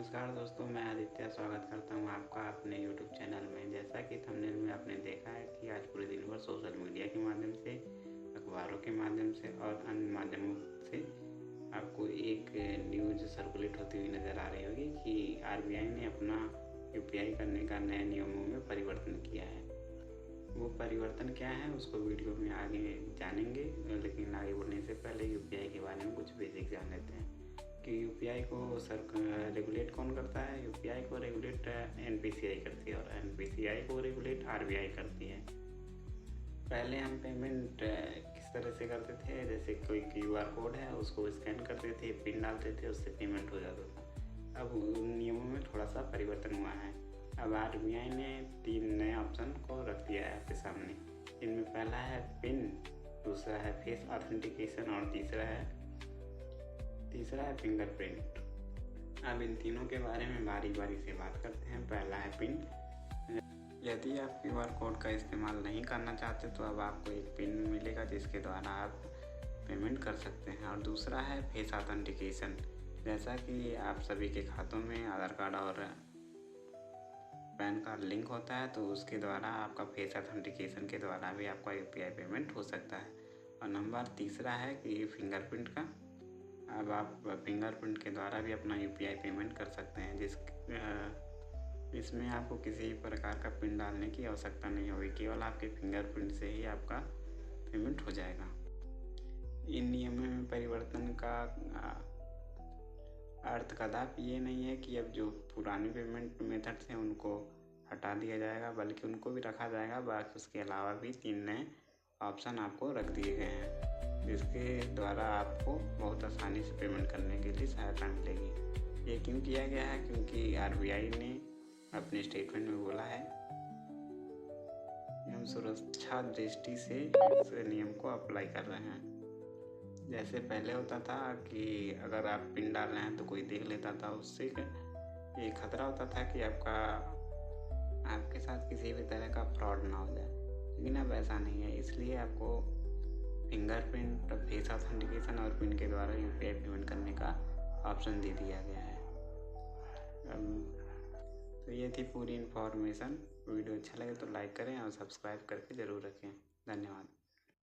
नमस्कार दोस्तों, मैं आदित्य स्वागत करता हूं आपका अपने YouTube चैनल में। जैसा कि थंबनेल में आपने देखा है कि आज पूरे दिन भर सोशल मीडिया के माध्यम से, अखबारों के माध्यम से और अन्य माध्यमों से आपको एक न्यूज़ सर्कुलेट होती हुई नज़र आ रही होगी कि RBI ने अपना UPI करने का नए नियमों में परिवर्तन किया है। वो परिवर्तन क्या है उसको वीडियो में आगे जानेंगे, लेकिन आगे बढ़ने से पहले UPI के बारे में कुछ बेसिक जान लेते हैं कि UPI को रेगुलेट कौन करता है। UPI को रेगुलेट NPCI करती है और NPCI को रेगुलेट RBI करती है। पहले हम पेमेंट किस तरह से करते थे, जैसे कोई QR कोड है उसको स्कैन करते थे, पिन डालते थे, उससे पेमेंट हो जाता था। अब उन नियमों में थोड़ा सा परिवर्तन हुआ है। अब RBI ने 3 नए ऑप्शन को रख दिया है आपके सामने। इनमें पहला है पिन, दूसरा है फेस ऑथेंटिकेशन और तीसरा है फिंगरप्रिंट। अब इन तीनों के बारे में बारी बारी से बात करते हैं। पहला है पिन। यदि आप QR कोड का इस्तेमाल नहीं करना चाहते तो अब आपको एक पिन मिलेगा जिसके द्वारा आप पेमेंट कर सकते हैं। और दूसरा है फेस ऑथेंटिकेशन। जैसा कि आप सभी के खातों में आधार कार्ड और पैन कार्ड लिंक होता है, तो उसके द्वारा आपका फेस ऑथेंटिकेशन के द्वारा भी आपका UPI पेमेंट हो सकता है। और नंबर तीसरा है कि फिंगरप्रिंट का। अब आप फिंगरप्रिंट के द्वारा भी अपना UPI पेमेंट कर सकते हैं, इसमें आपको किसी प्रकार का पिन डालने की आवश्यकता नहीं होगी, केवल आपके फिंगरप्रिंट से ही आपका पेमेंट हो जाएगा। इन नियमों में परिवर्तन का अर्थ कदापि ये नहीं है कि अब जो पुराने पेमेंट मेथड थे उनको हटा दिया जाएगा, बल्कि उनको भी रखा जाएगा। बाकी उसके अलावा भी 3 नए ऑप्शन आपको रख दिए गए हैं, जिसके द्वारा आपको बहुत आसानी से पेमेंट करने के लिए सहायता मिलेगी। ये क्यों किया गया है? क्योंकि RBI ने अपने स्टेटमेंट में बोला है हम सुरक्षा दृष्टि से इस नियम को अप्लाई कर रहे हैं। जैसे पहले होता था कि अगर आप पिन डाल रहे हैं तो कोई देख लेता था, उससे ये खतरा होता था कि आपके साथ किसी भी तरह का फ्रॉड ना हो जाए। लेकिन अब ऐसा नहीं है, इसलिए आपको फिंगरप्रिंट, फेस ऑथेंटिकेशन और पिन के द्वारा UPI पेमेंट करने का ऑप्शन दे दिया गया है। तो ये थी पूरी इन्फॉर्मेशन। वीडियो अच्छा लगे तो लाइक करें और सब्सक्राइब करके ज़रूर रखें। धन्यवाद।